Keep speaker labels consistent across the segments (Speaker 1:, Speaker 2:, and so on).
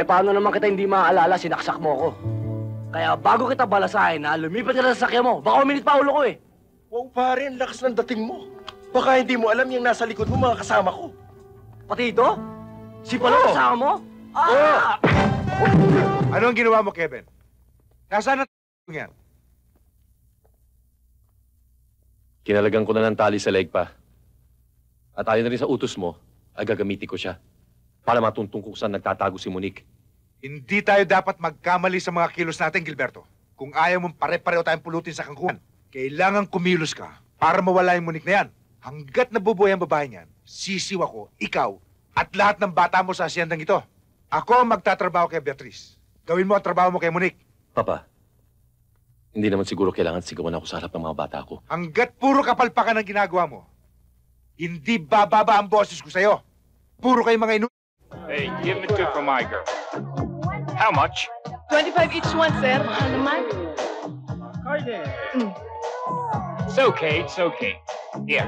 Speaker 1: Eh, paano naman kita hindi maaalala, sinaksak mo ko. Kaya bago kita balasahin na lumipat ka na sa sasakyan mo, baka uminit pa ulo ko eh.
Speaker 2: Wow, pare, ang lakas ng dating mo. Baka hindi mo alam yung nasa likod mo, mga kasama ko.
Speaker 1: Pati ito? Si Palo kasama mo? Ah!
Speaker 3: Ano ang ginawa mo, Kevin? Nasaan ang yan?
Speaker 4: Kinalagan ko na ng tali sa leg pa. At ayon na rin sa utos mo, ay gagamitin ko siya para matuntong kung saan nagtatago si Monique.
Speaker 3: Hindi tayo dapat magkamali sa mga kilos natin, Gilberto. Kung ayaw mong pare-pareho tayong pulutin sa kangkungan, kailangan kumilos ka para mawala yung Monique na yan. Hanggat nabubuhay ang babae niyan, sisiw ako, ikaw, at lahat ng bata mo sa asyendang ito. Ako ang magtatrabaho kay Beatrice. Gawin mo ang trabaho mo kay Monique.
Speaker 4: Papa, hindi naman siguro kailangan sigawan ako sa harap ng mga bata ko.
Speaker 3: Hanggat puro kapalpakan ang ginagawa mo, hindi bababa ang boses ko sa'yo. Puro kayo mga inu...
Speaker 5: Hey, give me two for my girl. How much?
Speaker 6: 25 each one, sir. Mahal naman.
Speaker 5: It's okay, it's okay. Here.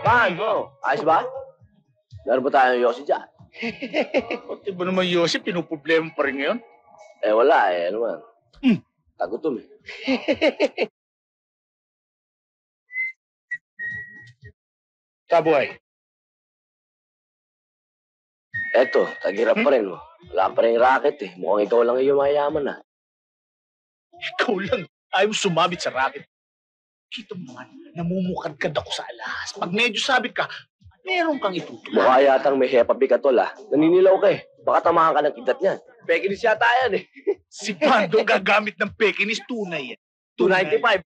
Speaker 1: Fine, bro. Ayos ba? Meron ba tayong yosi dyan?
Speaker 5: Pati ba naman Yosef, pinuproblema pa rin ngayon?
Speaker 1: Eh, wala eh. Ano man? Tagutom eh.
Speaker 5: Kaboy.
Speaker 1: Eto, tagirap pa rin. Wala pa rin racket eh. Mukhang ikaw lang yung mayaman ah.
Speaker 5: Ikaw lang. Ayaw mo sumabit sa racket. Kita mo naman, namumukadkad ako sa alas. Pag medyo sabit ka, meron kang itutulak.
Speaker 1: Mukha yatang may hepa bigatol ah. Naninilaw ka eh. Baka tamahan ka ng kidat niyan. Pekinis yata yan eh.
Speaker 5: Si Pando gagamit ng pekinis, tunay yan.
Speaker 1: 295.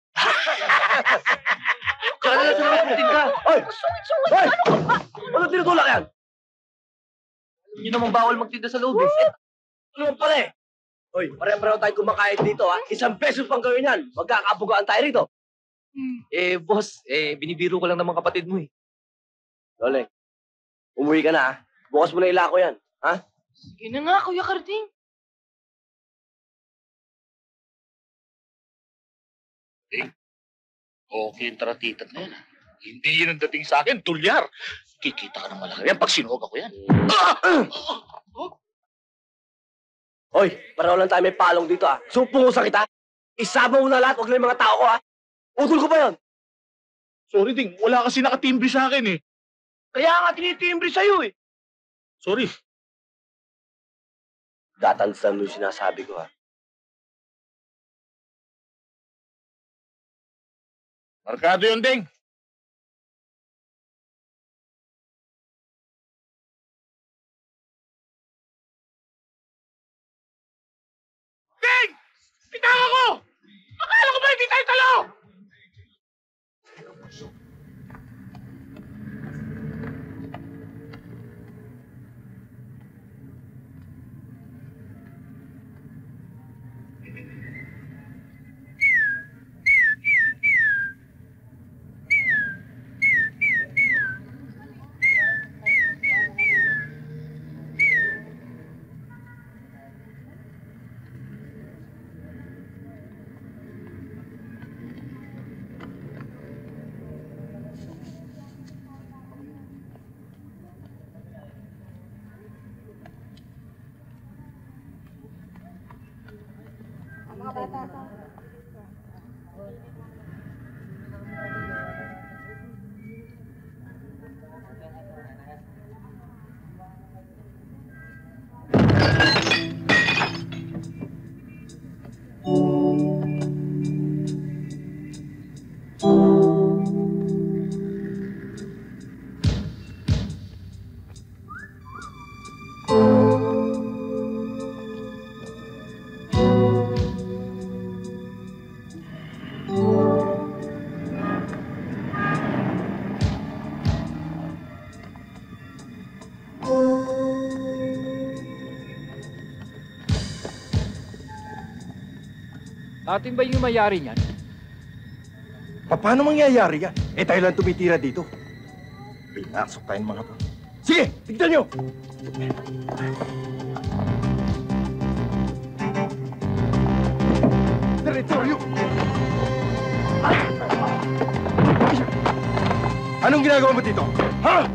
Speaker 1: Tsaka na lang sumamutin ka. Oy! Oy! Ano tinutulak yan? Hindi naman bawal magtinda sa loob eh. Ano pala eh? Oy, pare-pareho tayo kumakain dito ha. 1 peso pang gawin yan. Magkakabugaan tayo rito.
Speaker 7: Eh, boss, binibiro ko lang ng mga kapatid mo eh.
Speaker 1: Loleng, umuwi ka na ha. Bukas mo na ilako yan. Ha?
Speaker 6: Sige na nga, Kuya Karding.
Speaker 5: Okay, yung taratitat na yan. Hindi yan ang dating sa akin, tulyar. Kikita ka ng malaki yan pag sinuog ako yan.
Speaker 1: Hoy, pareho lang tayo may palong dito ha. Supungusan kita. Isama mo na lahat, huwag lang yung mga tao ko ha. Utol ko ba yun?
Speaker 5: Sorry, Ding. Wala kasi nakatimbre sa akin eh.
Speaker 1: Kaya nga tinitimbre sa'yo eh.
Speaker 5: Sorry.
Speaker 1: Tatandaan mo yung sinasabi ko ha.
Speaker 5: Markado yun, Ding. Ding! Pitaka ko! Akala ko ba hindi tayo talo?
Speaker 7: Atin ba yung mayari niyan?
Speaker 2: Paano mangyayari yan? Eh, tayo lang tumitira dito. Pinasok tayong mga to. Sige, tignan nyo! Teritoryo! Anong ginagawa mo dito? Ha?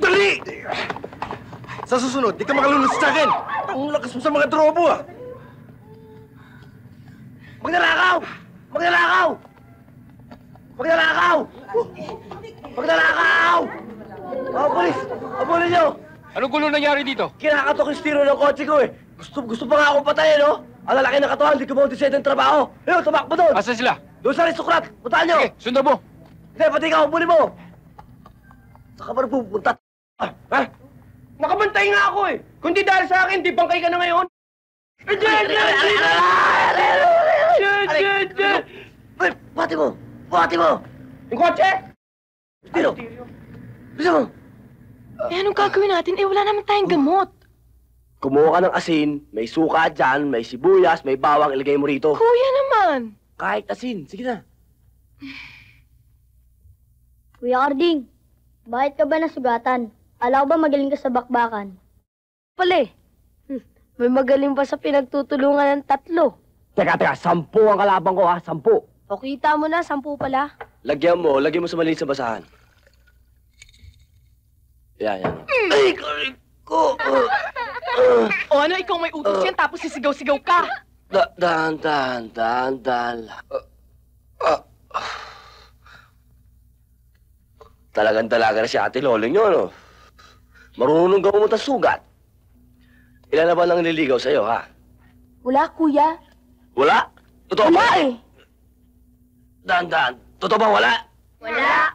Speaker 2: Dali! Sa susunod, di ka makalulus sa akin! Ang lakas mo sa mga drobo, ah!
Speaker 1: Magnanakaw! Magnanakaw! Magnanakaw! Magnanakaw! Oh, polis! Abulin niyo!
Speaker 4: Anong gulo nangyari dito?
Speaker 1: Kinakatok yung stiro ng kotse ko eh. Gusto pa nga akong patayin, no? Ang lalaki ng katawan, di ko mauntiset ng trabaho. Ayun, tumakbo doon!
Speaker 4: Asan sila?
Speaker 1: Doon sa aristokrat! Puntahan niyo!
Speaker 4: Sige, sundan mo.
Speaker 1: Hindi, pati ikaw, abulin mo! Saan ka ba pupunta? Ha? Nakabantay nga ako eh! Kung di dahil sa akin, di bangkay ka na ngayon? Bati mo! Bati mo! Yung kotse! Stiro! Bisa mo!
Speaker 6: Eh, anong gagawin natin? Eh, wala naman tayong gamot.
Speaker 1: Kumuha ka ng asin, may suka dyan, may sibuyas, may bawang, ilagay mo rito.
Speaker 6: Kuya naman.
Speaker 1: Kahit asin, sige na.
Speaker 8: Kuya Karding, bakit ka ba nasugatan? Alam ko ba magaling ka sa bakbakan?
Speaker 6: Pala may magaling pa sa pinagtutulungan ng 3.
Speaker 1: Teka, 10 ang kalabang ko ha, 10.
Speaker 6: O kita mo na, 10 pala.
Speaker 1: Lagyan mo sa maliit sa basahan. Yan. Ay, ko!
Speaker 6: O ano, ikaw may utos yan tapos sisigaw-sigaw ka.
Speaker 1: Dahan. Talaga na si Ate Loleng yun, no? Marunong ka pumunta sugat. Ilan na ba nang nililigaw sa'yo, ha?
Speaker 6: Wala, kuya.
Speaker 1: Wala? Totoo
Speaker 6: Wala
Speaker 1: ba?
Speaker 6: eh.
Speaker 1: Dahan. Totoo ba wala?
Speaker 8: Wala.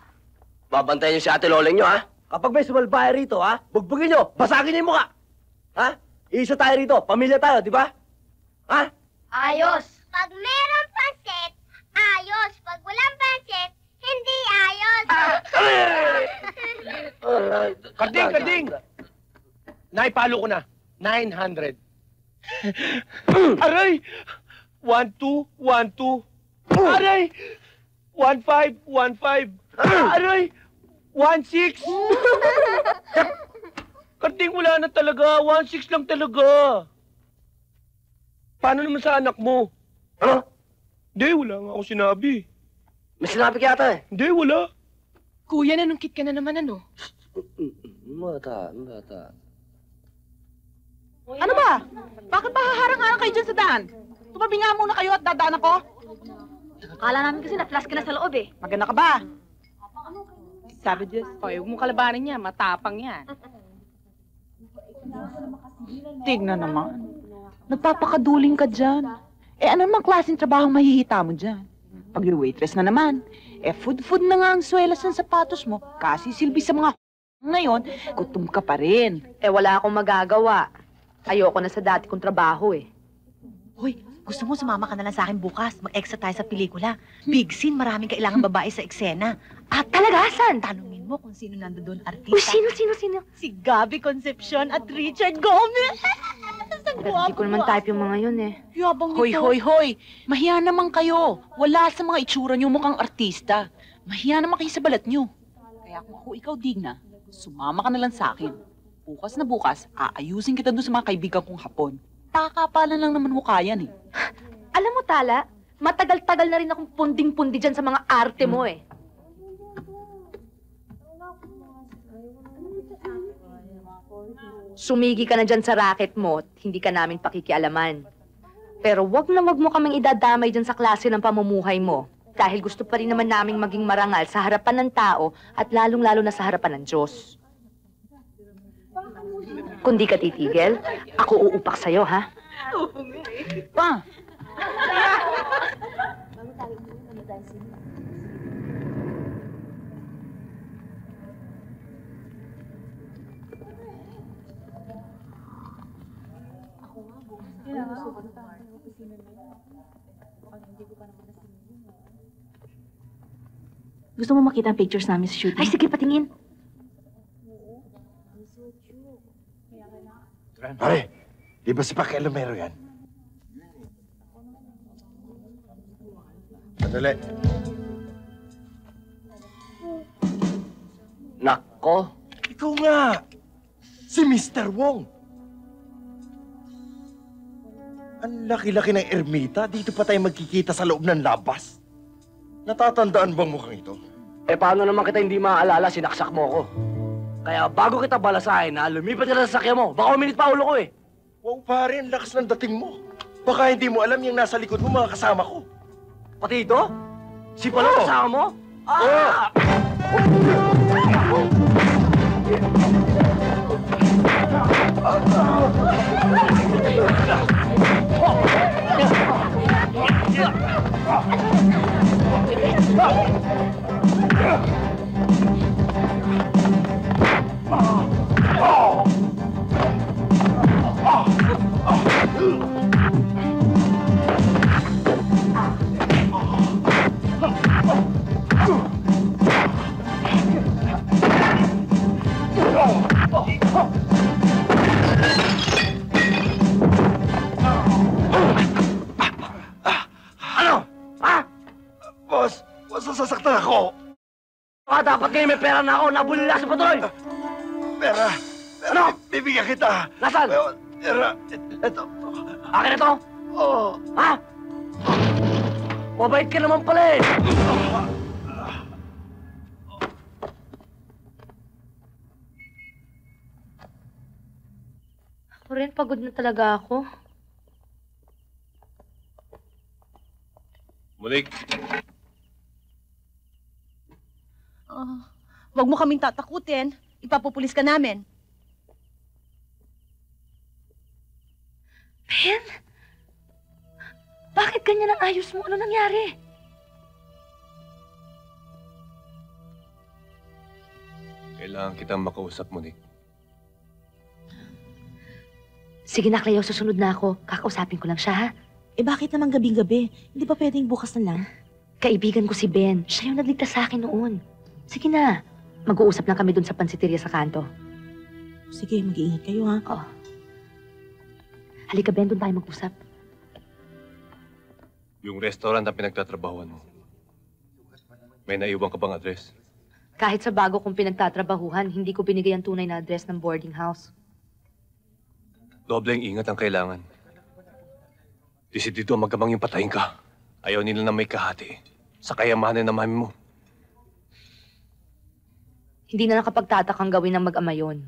Speaker 1: Babantayan niyo si Ate Loleng niyo, ha? Kapag may sumalbahe rito, ha? Bugbugin niyo, basagin niyo yung mukha. Ha? Iisa tayo rito, pamilya tayo, di ba? Ha?
Speaker 8: Ayos. Pag meron pansit, ayos. Pag walang pansit, hindi ayos.
Speaker 1: Karding! Naipalo ko na. 900.
Speaker 5: Aray! 1, 2, 1, 2. Aray! 1, 5, 1, 5. Aray! 1, 6. Karding, wala na talaga. 1, 6 lang talaga. Paano naman sa anak mo?
Speaker 1: Ano?
Speaker 5: Hindi, wala nga ako sinabi.
Speaker 1: May sinabi ka yata eh.
Speaker 5: Hindi, wala.
Speaker 6: Kuya, nanungkit ka na naman ano?
Speaker 1: Bata.
Speaker 9: Ano ba? Bakit ba haharang-harang kayo dyan sa daan? Tumabi nga muna kayo at dadaan ako.
Speaker 8: Akala namin kasi na-flash ka na sa loob eh.
Speaker 9: Maganda ka ba? Sabi Diyos.
Speaker 6: Hoy, huwag mong kalabanin niya, matapang yan.
Speaker 9: Tignan naman. Nagpapakaduling ka dyan. Eh ano namang klaseng trabaho mahihita mo dyan? Pag-waitress na naman. Eh food na nga ang swelas ng sapatos mo. Kasi silbi sa mga ngayon, gutom ka pa rin.
Speaker 10: Eh, wala akong magagawa. Ayoko na sa dati kong trabaho eh.
Speaker 11: Hoy, gusto mo sumama ka na lang sa akin bukas? Mag-extra tayo sa pelikula. Big scene, maraming kailangan babae sa eksena.
Speaker 10: At talaga, saan?
Speaker 11: Tanungin mo kung sino nando doon artista.
Speaker 10: Uy, sino?
Speaker 11: Si Gabby Concepcion at Richard Gomez.
Speaker 10: Hindi ko naman type yung mga yun eh.
Speaker 9: Yabang Hoy! Mahiya naman kayo. Wala sa mga itsura niyo mukhang artista. Mahiya naman kayo sa balat niyo. Kaya kung ako ikaw, Digna, sumama ka na lang sa akin. Bukas na bukas, aayusin kita doon sa mga kaibigan kong Hapon. Takapalan lang naman mukha yan eh.
Speaker 10: Alam mo, Tala, matagal-tagal na rin akong punding-pundi dyan sa mga arte mo eh. Sumigi ka na dyan sa racket mo at hindi ka namin pakikialaman. Pero wag mo kaming idadamay dyan sa klase ng pamumuhay mo. Dahil gusto pa rin naman naming maging marangal sa harapan ng tao at lalong-lalo na sa harapan ng Diyos. Kung di ka titigil, ako uupak sa'yo, ha?
Speaker 9: Pa!
Speaker 11: Gusto mo makita ang pictures namin sa shooting?
Speaker 10: Ay, sige, patingin.
Speaker 2: Pare, di ba si Pakialamero yan? Sandali.
Speaker 1: Nako.
Speaker 2: Ikaw nga. Si Mr. Wong. Ang laki-laki ng ermita. Dito pa tayo magkikita sa loob ng labas. Natatandaan bang mukhang ito?
Speaker 1: Eh, paano naman kita hindi maaalala, sinaksak mo ko. Kaya bago kita balasahin, lumipat ka na sa sasakyan mo. Baka uminit pa ulo ko eh.
Speaker 2: Wow, pare, ang lakas ng dating mo. Baka hindi mo alam yung nasa likod mo, mga kasama ko.
Speaker 1: Pati ito? Si Palo kasama mo? Ah!
Speaker 2: Boss, masasaktan ako.
Speaker 1: Dapat ngayon may pera na ako, nabulila sa patuloy.
Speaker 2: Pera.
Speaker 1: Ano?
Speaker 2: Bibigyan kita.
Speaker 1: Nasaan?
Speaker 2: Pera. Ito.
Speaker 1: Akin na to?
Speaker 2: Oo.
Speaker 1: Ha? Mabait ka naman pala eh.
Speaker 10: Ako rin, pagod na talaga ako.
Speaker 4: Monique,
Speaker 11: Huwag mo kaming tatakutin. Ipapupulis ka namin.
Speaker 10: Ben? Bakit ganyan ang ayos mo? Ano nangyari?
Speaker 4: kailangan kitang makausap, Monique.
Speaker 10: Sige na, Cleo, susunod na ako. Kakausapin ko lang siya, ha?
Speaker 11: Eh bakit naman gabing-gabi? Hindi ba pwedeng bukas na lang?
Speaker 10: Kaibigan ko si Ben. Siya yung nagligtas sa akin noon. Sige na. Mag-uusap lang kami dun sa pansiteria sa kanto.
Speaker 11: Sige, mag-iingat kayo ha.
Speaker 10: Oo. Halika, Ben, dun tayo mag-usap.
Speaker 4: Yung restaurant na pinagtatrabahuan mo, may naiwan ka bang address?
Speaker 10: Kahit sa bago kong pinagtatrabahuhan, hindi ko binigay ang tunay na address ng boarding house.
Speaker 4: Dobleng ingat ang kailangan. Desidido ang magkamang yung patayin ka. Ayaw nila na may kahati sa kayamanan ng mami mo.
Speaker 10: Hindi na nakapagtatakang gawin ng mag-ama yun.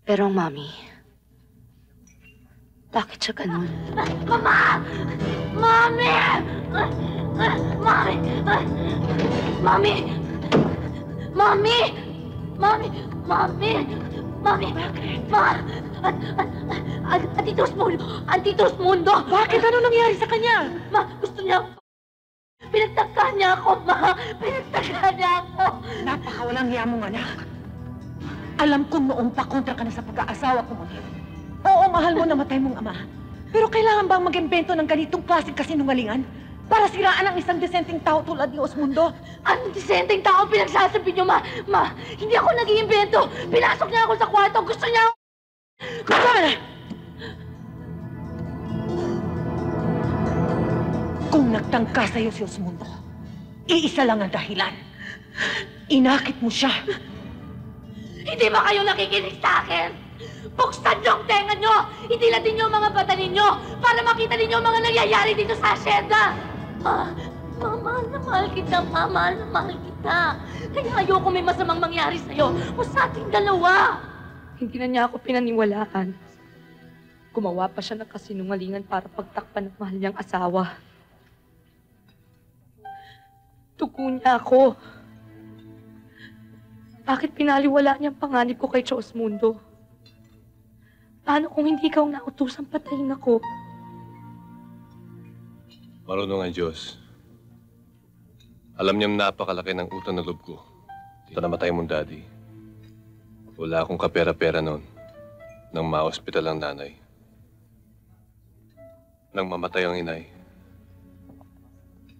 Speaker 10: Pero ang mami, bakit siya ganun?
Speaker 8: Mama! Mami! Mami! Mami! Mami! Mami! Mami! Mami! Antitrust Mundo! Antitrust Mundo!
Speaker 11: Bakit? Ano nangyari sa kanya?
Speaker 8: Ma, gusto niya... Pinagtagka niya ako, ma! Pinagtagka niya ako!
Speaker 11: Napakawalang hiya mong anak. Alam kong noong pakontra ka na sa pag-aasawa ko muna. Oo, mahal mo namatay mong ama. Pero kailangan bang mag-imbento ng ganitong klaseng kasinungalingan para siraan ang isang desenteng tao tulad ni Osmundo?
Speaker 8: Anong disenteng tao pinagsasabi niyo, ma? Ma, hindi ako nag-iimbento! Pinasok niya ako sa kwarto! Gusto niya ako...
Speaker 11: Gusto na! Kung nagtangka sa'yo si Osmundo, iisa lang ang dahilan. Inakit mo siya.
Speaker 8: Hindi ba kayo nakikinig sa akin? Buksan niyo ang tenga niyo! Itilatin niyo ang mga bata ninyo para makita ninyo ang mga nangyayari dito sa asyenda! Mahal na mahal kita, Ma. Mahal na mahal kita. Kaya ayoko may masamang mangyari sa'yo o sa ating dalawa.
Speaker 10: Hindi na niya ako pinaniwalaan. Gumawa pa siya ng kasinungalingan para pagtakpan ng mahal niyang asawa. Tugo niya ako. Bakit pinaliwala niya ang panganib ko kay Osmundo? Paano kung hindi ikaw nautusang patayin ako?
Speaker 4: Marunong ang Diyos. Alam niyang napakalaki ng utang na loob ko. Dito namatay mong daddy. Wala akong kapera-pera noon nang ma-hospital ang nanay. Nang mamatay ang inay,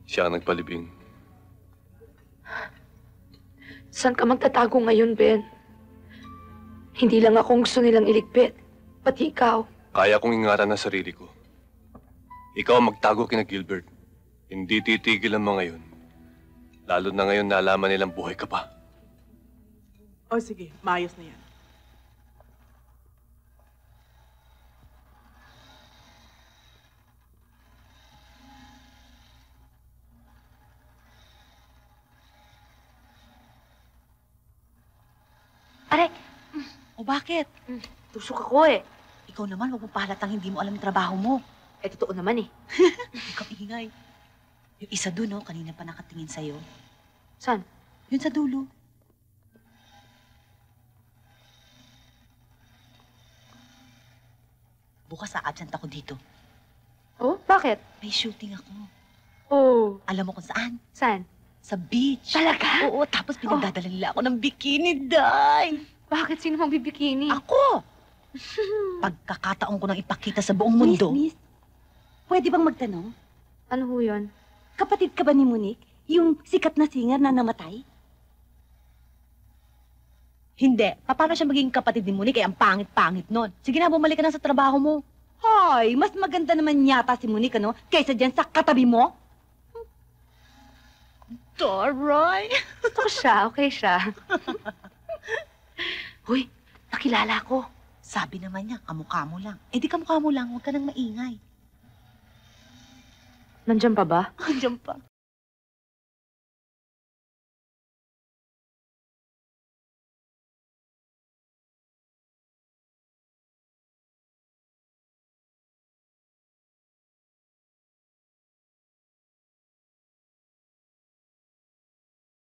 Speaker 4: siya ang nagpalibing.
Speaker 6: Saan ka magtatago ngayon, Ben? Hindi lang akong gusto nilang iligpit. Pati ikaw.
Speaker 4: Kaya kong ingatan ang sarili ko. Ikaw ang magtago kina Gilbert. Hindi titigil ang mga yun. Lalo na ngayon nalaman nilang buhay ka pa.
Speaker 12: O sige, maayos na yan.
Speaker 10: Aray,
Speaker 9: O bakit?
Speaker 10: tusok ako eh.
Speaker 9: Ikaw naman, huwag mo pahalatang hindi mo alam yung trabaho mo.
Speaker 10: Eh, totoo naman eh.
Speaker 9: Ikaw ingay. Yung isa doon, oh, kanina pa nakatingin sa'yo.
Speaker 10: Saan?
Speaker 9: Yun sa dulo. Bukas absent ako dito.
Speaker 10: Oh, bakit?
Speaker 9: May shooting ako.
Speaker 10: Oh,
Speaker 9: Alam mo kung saan?
Speaker 10: saan?
Speaker 9: Sa beach.
Speaker 10: Talaga?
Speaker 9: Oo, tapos pinagdadala nila ako ng bikini, Day.
Speaker 10: Bakit? Sino mang bibikini?
Speaker 9: Ako! Pagkakataon ko nang ipakita sa buong mundo.
Speaker 11: Miss, pwede bang magtanong?
Speaker 10: Ano ho yun?
Speaker 11: Kapatid ka ba ni Monique? Yung sikat na singer na namatay?
Speaker 9: Hindi. Paano siya maging kapatid ni Monique? Ang pangit-pangit nun. Sige na, bumalik ka na sa trabaho mo.
Speaker 11: Hoy, mas maganda naman yata si Monique, ano? Kaysa dyan sa katabi mo?
Speaker 9: Taray!
Speaker 10: Gusto ko siya, okay siya. Hoy, nakilala ko.
Speaker 9: Sabi naman niya, kamukha mo lang. Eh di kamukha mo lang, huwag ka nang maingay.
Speaker 10: Nandiyan pa ba?
Speaker 9: Andiyan pa.